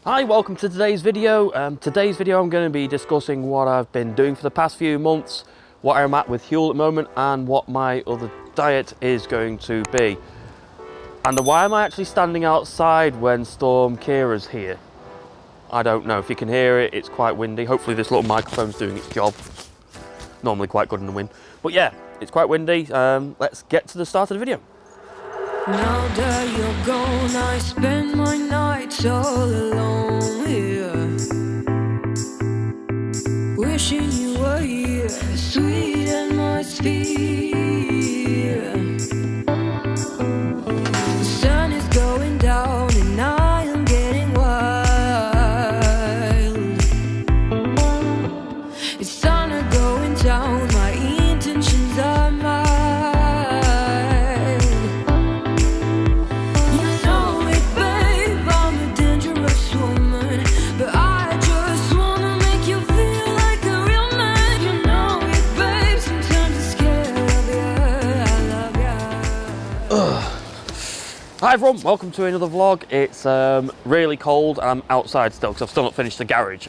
Hi, welcome to today's video. I'm going to be discussing what I've been doing for the past few months, what I'm at with Huel at the moment, and what my other diet is going to be. And why am I actually standing outside when Storm Kira's here? I don't know. If you can hear it, it's quite windy. Hopefully this little microphone's doing its job. Normally quite good in the wind. But yeah, it's quite windy. Let's get to the start of the video. Now that you're gone, I spend my nights all alone here, wishing you were here, sweet atmosphere. The sun is going down and I am getting wild. It's sun going down, my intentions are mild. Hi everyone, welcome to another vlog. It's really cold and I'm outside still because I've still not finished the garage.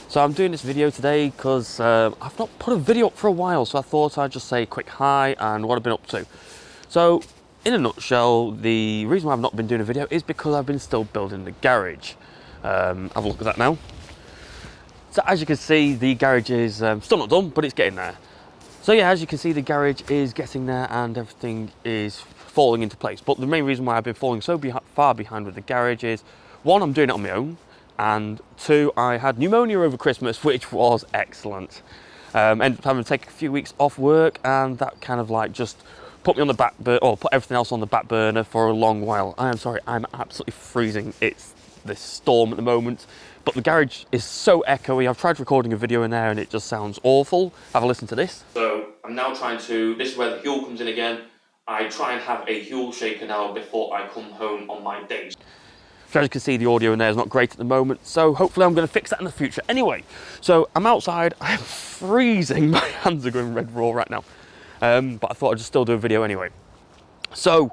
So I'm doing this video today because I've not put a video up for a while, so I thought I'd just say a quick hi and what I've been up to. So in a nutshell, the reason why I've not been doing a video is because I've been still building the garage. Have a look at that now. So as you can see, the garage is still not done, but it's getting there. So yeah, as you can see, the garage is getting there and everything is falling into place. But the main reason why I've been falling so far behind with the garage is, one, I'm doing it on my own, and two, I had pneumonia over Christmas, which was excellent. Ended up having to take a few weeks off work, and that kind of like just put me on the back burner, or put everything else on the back burner for a long while. I am sorry, I'm absolutely freezing. It's this storm at the moment, but the garage is so echoey. I've tried recording a video in there and it just sounds awful. Have a listen to this. So I'm now trying to, this is where the Huel comes in again. I try and have a Huel shaker now before I come home on my days. So as you can see, the audio in there is not great at the moment, so hopefully I'm going to fix that in the future. Anyway, so I'm outside, I'm freezing, my hands are going red raw right now. But I thought I'd just still do a video anyway. So,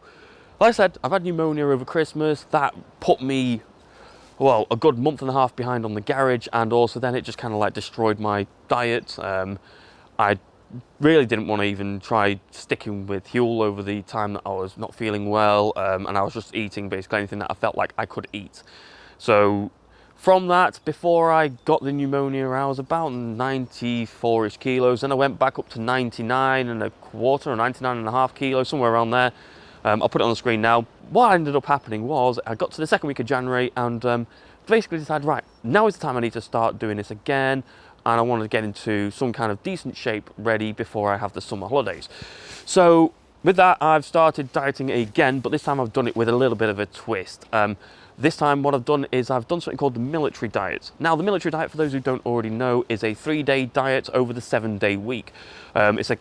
like I said, I've had pneumonia over Christmas. That put me, well, a good month and a half behind on the garage, and also then it just kind of like destroyed my diet. I really didn't want to even try sticking with Huel over the time that I was not feeling well, and I was just eating basically anything that I felt like I could eat. So from that, before I got the pneumonia, I was about 94-ish kilos, and I went back up to 99 and a quarter or 99 and a half kilos, somewhere around there. I'll put it on the screen now. What ended up happening was I got to the second week of January and basically decided, right, now is the time I need to start doing this again. And I wanted to get into some kind of decent shape ready before I have the summer holidays. So with that, I've started dieting again, but this time I've done it with a little bit of a twist. This time what I've done is I've done something called the military diet. Now the military diet, for those who don't already know, is a 3-day diet over the 7-day week. It's a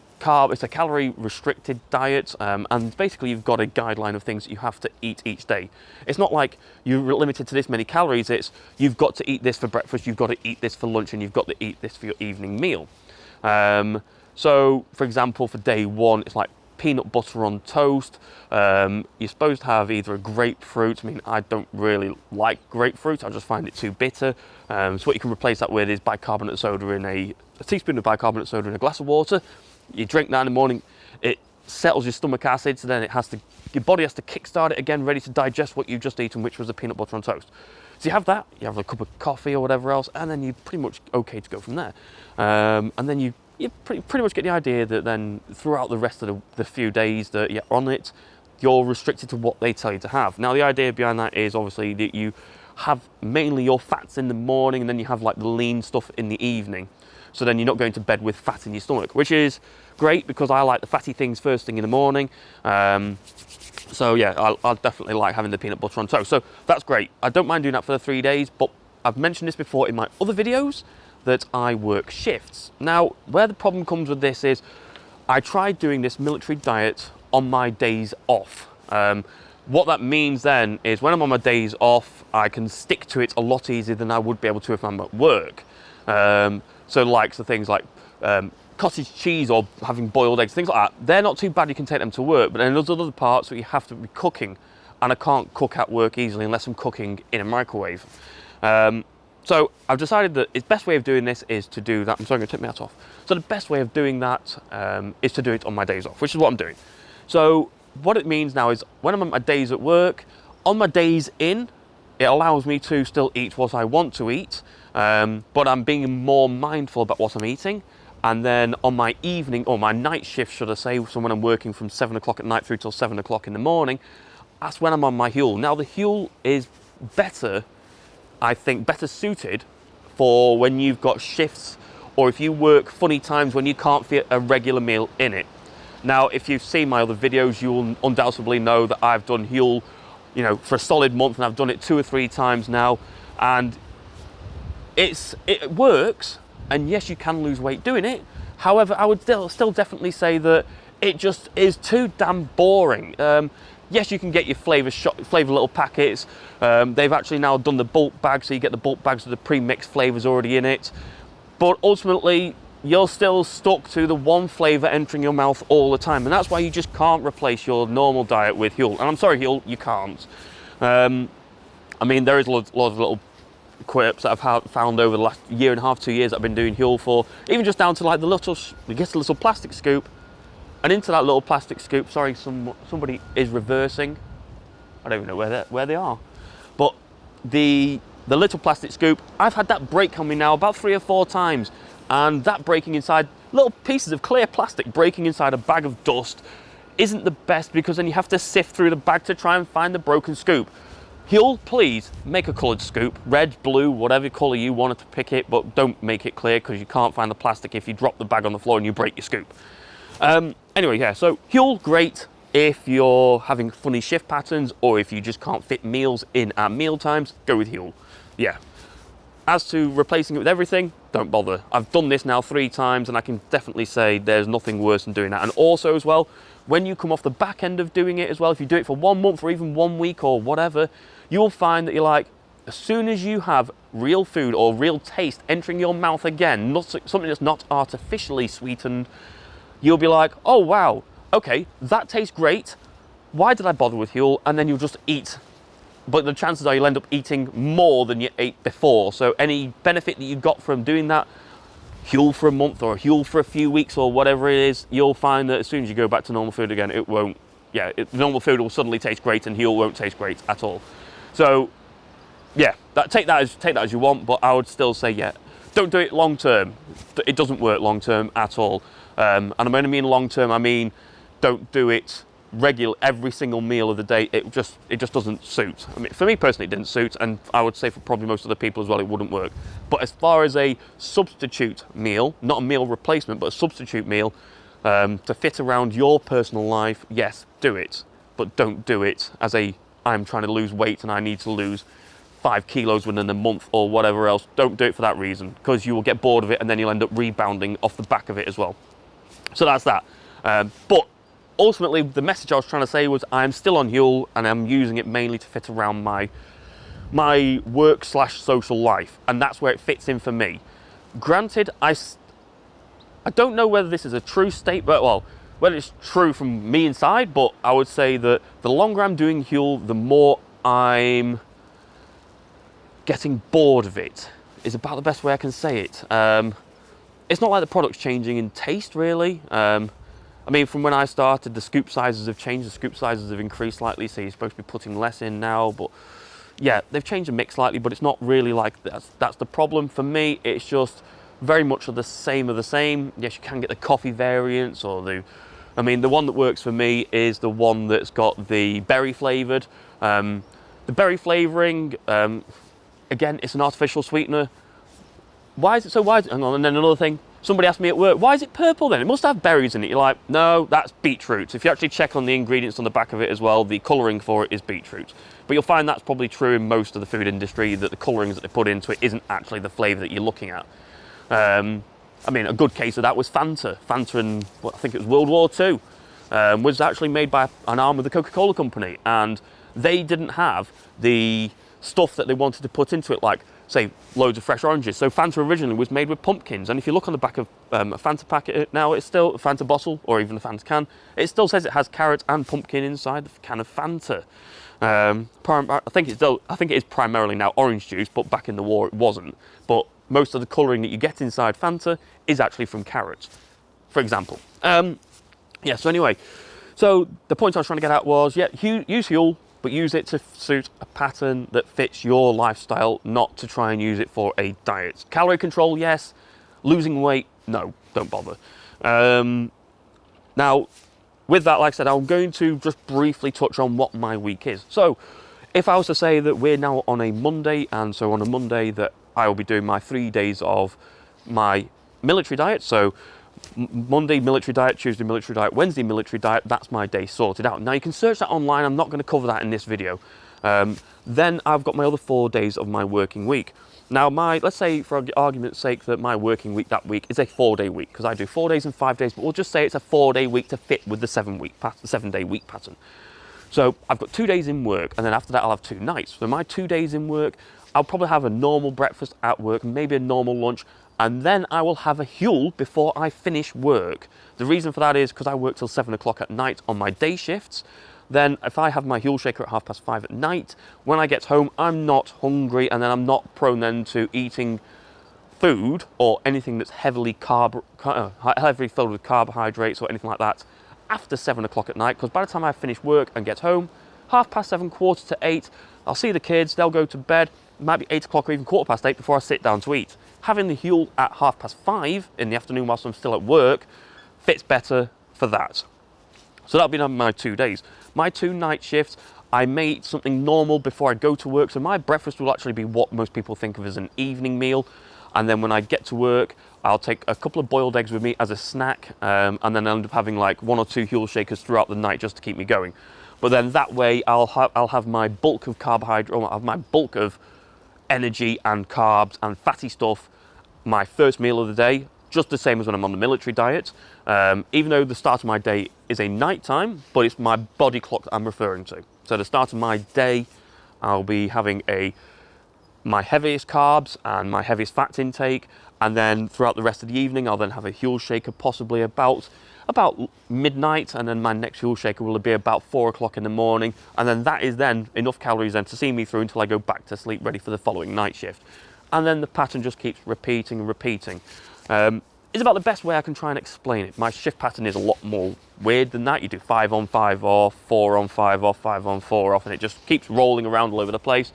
calorie restricted diet, and basically you've got a guideline of things that you have to eat each day. It's not like you're limited to this many calories, it's you've got to eat this for breakfast, you've got to eat this for lunch, and you've got to eat this for your evening meal. So for example, for day one, it's like peanut butter on toast. You're supposed to have either a grapefruit. I mean, I don't really like grapefruit. I just find it too bitter. So what you can replace that with is bicarbonate soda in a teaspoon of bicarbonate soda in a glass of water. You drink that in the morning. It settles your stomach acid, so then your body has to kickstart it again, ready to digest what you've just eaten, which was the peanut butter on toast. So you have that, you have a cup of coffee or whatever else, and then you're pretty much okay to go from there. And then you pretty much get the idea that then throughout the rest of the few days that you're on it, you're restricted to what they tell you to have. Now the idea behind that is obviously that you have mainly your fats in the morning, and then you have like the lean stuff in the evening. So then you're not going to bed with fat in your stomach, which is great because I like the fatty things first thing in the morning. So yeah, I'll definitely like having the peanut butter on toast. So that's great. I don't mind doing that for the 3 days, but I've mentioned this before in my other videos that I work shifts. Now, where the problem comes with this is I tried doing this military diet on my days off. What that means then is when I'm on my days off, I can stick to it a lot easier than I would be able to if I'm at work. So like the things like cottage cheese or having boiled eggs, things like that, they're not too bad, you can take them to work, but then there's other parts that you have to be cooking and I can't cook at work easily unless I'm cooking in a microwave. So I've decided that the best way of doing this is to do that. I'm sorry, I'm going to take my hat off. So the best way of doing that is to do it on my days off, which is what I'm doing. So what it means now is when I'm on my days at work, on my days in, it allows me to still eat what I want to eat, but I'm being more mindful about what I'm eating. And then on my evening, or my night shift, should I say, so when I'm working from 7 o'clock at night through till 7 o'clock in the morning, that's when I'm on my Huel. Now the Huel is better, I think, better suited for when you've got shifts or if you work funny times when you can't fit a regular meal in it. Now, if you've seen my other videos, you'll undoubtedly know that I've done Huel, you know, for a solid month, and I've done it 2 or 3 times now, and it works. And yes, you can lose weight doing it. However, I would still definitely say that it just is too damn boring. Yes, you can get your flavour little packets. They've actually now done the bulk bag, so you get the bulk bags with the pre-mixed flavours already in it. But ultimately, you're still stuck to the one flavour entering your mouth all the time. And that's why you just can't replace your normal diet with Huel. And I'm sorry, Huel, you can't. I mean, there is lots of little quirks that I've found over the last year and a half, 2 years that I've been doing Huel for, even just down to like you get a little plastic scoop, and into that little plastic scoop, sorry, somebody is reversing. I don't even know where they are, but the little plastic scoop, I've had that break on me now about 3 or 4 times, and that breaking inside little pieces of clear plastic breaking inside a bag of dust isn't the best, because then you have to sift through the bag to try and find the broken scoop. Huel, please make a coloured scoop, red, blue, whatever colour you wanted to pick it, but don't make it clear, because you can't find the plastic if you drop the bag on the floor and you break your scoop. Anyway, yeah, so Huel, great if you're having funny shift patterns, or if you just can't fit meals in at meal times, go with Huel. Yeah. As to replacing it with everything, don't bother. I've done this now 3 times, and I can definitely say there's nothing worse than doing that. And also as well, when you come off the back end of doing it as well, if you do it for 1 month or even 1 week or whatever, you'll find that you're like, as soon as you have real food or real taste entering your mouth again, something that's not artificially sweetened, you'll be like, oh wow, okay, that tastes great. Why did I bother with Huel? And then you'll just eat. But the chances are you'll end up eating more than you ate before. So any benefit that you got from doing that, Huel for a month or Huel for a few weeks or whatever it is, you'll find that as soon as you go back to normal food again, it won't, normal food will suddenly taste great and Huel won't taste great at all. So yeah, take that as you want, but I would still say, yeah, don't do it long term. It doesn't work long term at all. And I only mean long term, I mean don't do it regular every single meal of the day. It just doesn't suit. I mean, for me personally, it didn't suit, and I would say for probably most other people as well, it wouldn't work. But as far as a substitute meal, not a meal replacement, but a substitute meal to fit around your personal life, yes, do it. But don't do it as I'm trying to lose weight and I need to lose 5 kilos within a month or whatever else. Don't do it for that reason, because you will get bored of it and then you'll end up rebounding off the back of it as well. So that's that. But ultimately, the message I was trying to say was I'm still on Huel, and I'm using it mainly to fit around my work/social life, and that's where it fits in for me. Granted, I don't know whether this is a true statement, well, whether it's true from me inside, but I would say that the longer I'm doing Huel, the more I'm getting bored of it, is about the best way I can say it. It's not like the product's changing in taste, really. I mean, from when I started, the scoop sizes have changed, the scoop sizes have increased slightly, so you're supposed to be putting less in now, but yeah, they've changed the mix slightly, but it's not really like that's the problem. For me, it's just very much of the same. Yes, you can get the coffee variants, or the one that works for me is the one that's got the berry flavoured. The berry flavouring, again, it's an artificial sweetener. Why is it so? Hang on, and then another thing. Somebody asked me at work, why is it purple then? It must have berries in it. You're like, no, that's beetroot. If you actually check on the ingredients on the back of it as well, the colouring for it is beetroot. But you'll find that's probably true in most of the food industry, that the colourings that they put into it isn't actually the flavour that you're looking at. I mean, a good case of that was Fanta. Fanta in, I think it was World War II, was actually made by an arm of the Coca-Cola company. And they didn't have the stuff that they wanted to put into it, like, say, loads of fresh oranges. So Fanta originally was made with pumpkins, and if you look on the back of a Fanta packet now, it's still a Fanta bottle, or even a Fanta can, it still says it has carrot and pumpkin inside the can of Fanta. I think it is primarily now orange juice, but back in the war it wasn't. But most of the colouring that you get inside Fanta is actually from carrots, for example. Yeah, so anyway, so the point I was trying to get at was, yeah, use Huel, but use it to suit a pattern that fits your lifestyle, not to try and use it for a diet. Calorie control, yes. Losing weight, no, don't bother. Now, with that, like I said, I'm going to just briefly touch on what my week is. So, if I was to say that we're now on a Monday, and so on a Monday that I will be doing my 3 days of my military diet, so Monday military diet, Tuesday military diet, Wednesday military diet, that's my day sorted out. Now you can search that online, I'm not going to cover that in this video. Then I've got my other 4 days of my working week. Now let's say for argument's sake that my working week that week is a 4-day week, because I do 4 days and 5 days, but we'll just say it's a 4-day week to fit with the 7-day week pattern. So I've got 2 days in work, and then after that I'll have 2 nights. So my 2 days in work, I'll probably have a normal breakfast at work, maybe a normal lunch, and then I will have a Huel before I finish work. The reason for that is because I work till 7 o'clock at night on my day shifts. Then if I have my Huel shaker at 5:30 at night, when I get home, I'm not hungry, and then I'm not prone then to eating food or anything that's heavily filled with carbohydrates or anything like that after 7 o'clock at night, because by the time I finish work and get home, 7:30, 7:45, I'll see the kids, they'll go to bed, it might be 8 o'clock or even 8:15 before I sit down to eat. Having the Huel at 5:30 in the afternoon whilst I'm still at work fits better for that. So that'll be my 2 days. My 2 night shifts, I may eat something normal before I go to work, so my breakfast will actually be what most people think of as an evening meal, and then when I get to work, I'll take a couple of boiled eggs with me as a snack, and then I'll end up having like 1 or 2 Huel shakers throughout the night just to keep me going. But then that way I'll have my bulk of carbohydrate, or I'll have my bulk of energy and carbs and fatty stuff my first meal of the day, just the same as when I'm on the military diet, even though the start of my day is a night time, but it's my body clock that I'm referring to. So the start of my day, I'll be having my heaviest carbs and my heaviest fat intake, and then throughout the rest of the evening I'll then have a Huel shaker possibly about midnight, and then my next Huel shaker will be about 4 o'clock in the morning, and then that is then enough calories then to see me through until I go back to sleep ready for the following night shift. And then the pattern just keeps repeating and repeating. It's about the best way I can try and explain it. My shift pattern is a lot more weird than that. You do 5 on 5 off, 4 on 5 off, 5 on 4 off, and it just keeps rolling around all over the place.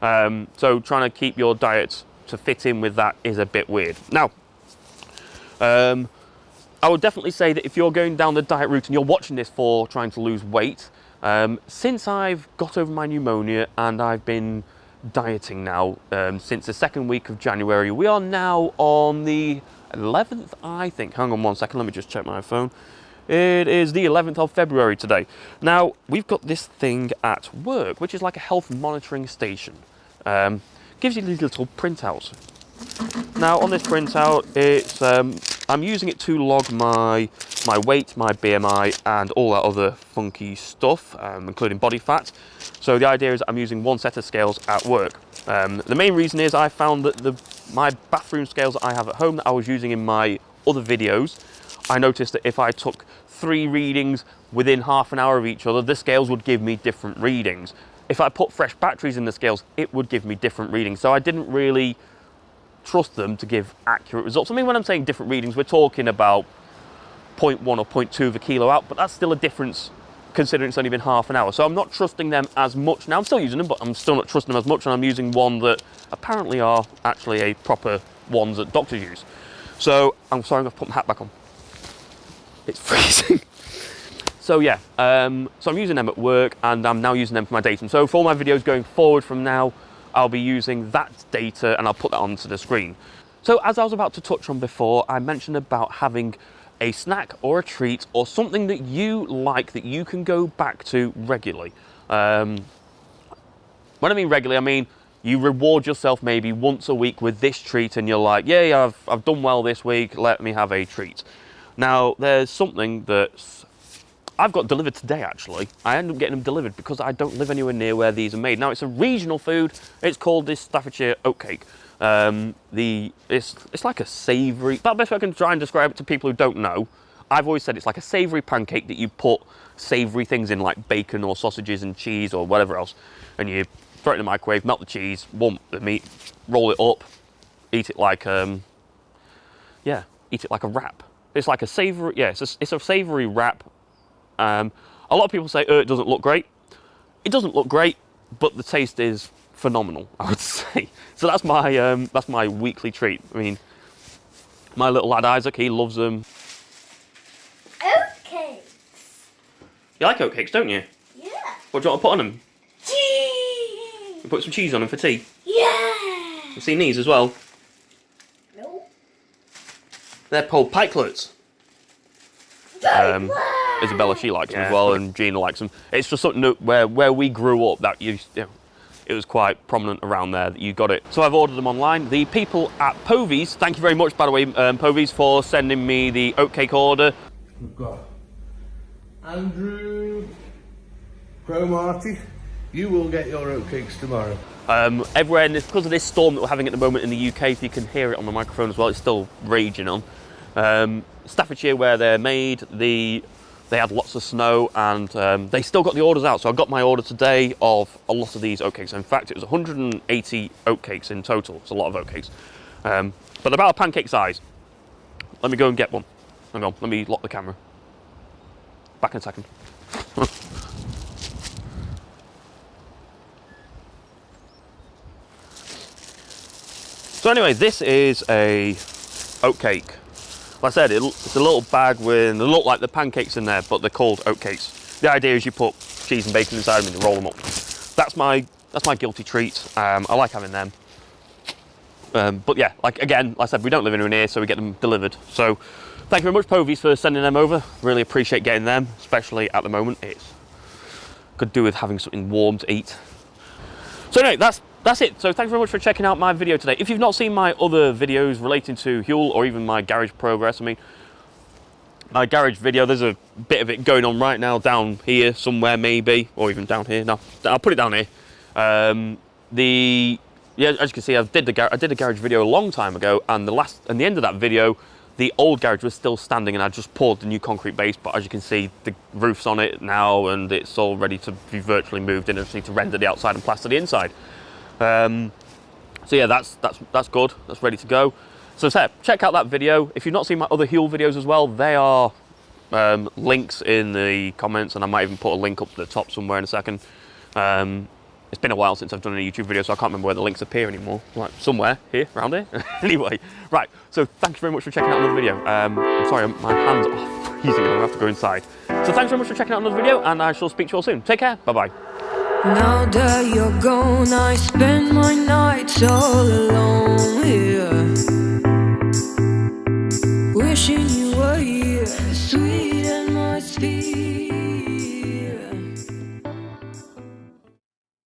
So trying to keep your diet to fit in with that is a bit weird. Now, I would definitely say that if you're going down the diet route and you're watching this for trying to lose weight, since I've got over my pneumonia and I've been dieting now since the 2nd week of January, we are now on the 11th, I think. Hang on 1 second, let me just check my phone. It is the 11th of February today. Now, we've got this thing at work, which is like a health monitoring station. Gives you these little printouts. Now, on this printout, it's I'm using it to log my weight, my BMI, and all that other funky stuff, including body fat. So the idea is I'm using 1 set of scales at work. The main reason is I found that my bathroom scales that I have at home that I was using in my other videos, I noticed that if I took 3 readings within half an hour of each other, the scales would give me different readings. If I put fresh batteries in the scales, it would give me different readings. So I didn't really trust them to give accurate results. I mean, when I'm saying different readings, we're talking about 0.1 or 0.2 of a kilo out, but that's still a difference considering it's only been half an hour. So I'm not trusting them as much. Now I'm still using them, but I'm still not trusting them as much, and I'm using one that apparently are actually a proper ones that doctors use. So I'm sorry, I'm gonna put my hat back on. It's freezing. So yeah, so I'm using them at work, and I'm now using them for my data. So for all my videos going forward from now, I'll be using that data and I'll put that onto the screen. So as I was about to touch on before, I mentioned about having a snack or a treat or something that you like that you can go back to regularly. When I mean regularly, I mean you reward yourself maybe once a week with this treat and you're like, yay, I've done well this week, let me have a treat. Now, there's something that's I've got delivered today, actually. I ended up getting them delivered because I don't live anywhere near where these are made. Now, it's a regional food. It's called this Staffordshire oatcake. It's like a savoury... That's the best way I can try and describe it to people who don't know. I've always said it's like a savoury pancake that you put savoury things in, like bacon or sausages and cheese or whatever else, and you throw it in the microwave, melt the cheese, warm the meat, roll it up, eat it like yeah, eat it like a wrap. It's like a savoury, yeah, it's a savoury wrap. A lot of people say, oh, it doesn't look great. It doesn't look great, but the taste is phenomenal, I would say. So that's my weekly treat. I mean, my little lad Isaac, he loves them. Oatcakes. You like oatcakes, don't you? Yeah. What do you want to put on them? Cheese. You put some cheese on them for tea. Yeah. You've seen these as well. No. They're called pikelets. Isabella, she likes them as well, and Gina likes them. It's just something that where we grew up that you know, it was quite prominent around there that you got it. So I've ordered them online. The people at Povey's, thank you very much, by the way, Povey's, for sending me the oatcake order. We've got Andrew, Pro Marty. You will get your oatcakes tomorrow. Everywhere, and because of this storm that we're having at the moment in the UK, if you can hear it on the microphone as well, it's still raging on. Staffordshire, where they're made, they had lots of snow, and they still got the orders out. So I got my order today of a lot of these oatcakes. In fact, it was 180 oatcakes in total. It's a lot of oatcakes, but about a pancake size. Let me go and get one. Hang on, let me lock the camera. Back in a second. So anyway, this is a oatcake. Like I said, it's a little bag with, they look like the pancakes in there, but they're called oatcakes. The idea is you put cheese and bacon inside them and you roll them up. That's my guilty treat. I like having them. But yeah, like I said, we don't live anywhere near, so we get them delivered. So thank you very much, Povey's, for sending them over. Really appreciate getting them, especially at the moment. It's could do with having something warm to eat. So anyway, that's it. So thanks very much for checking out my video today. If you've not seen my other videos relating to Huel or even my garage progress, I mean, my garage video, there's a bit of it going on right now down here somewhere maybe, or even down here. No, I'll put it down here. Yeah, as you can see, I did a garage video a long time ago, and the end of that video, the old garage was still standing, and I just poured the new concrete base. But as you can see, the roof's on it now, and it's all ready to be virtually moved in. I just need to render the outside and plaster the inside. So yeah, that's good. That's ready to go. So check out that video. If you've not seen my other Huel videos as well, they are links in the comments, and I might even put a link up to the top somewhere in a second. It's been a while since I've done a YouTube video, so I can't remember where the links appear anymore. Like somewhere here, around here. Anyway, right. So thanks very much for checking out another video. I'm sorry, my hands are freezing. I'm gonna have to go inside. So thanks very much for checking out another video, and I shall speak to you all soon. Take care. Bye bye. Now that you're gone, I spend my nights all alone here, wishing you were here, sweet and my speed.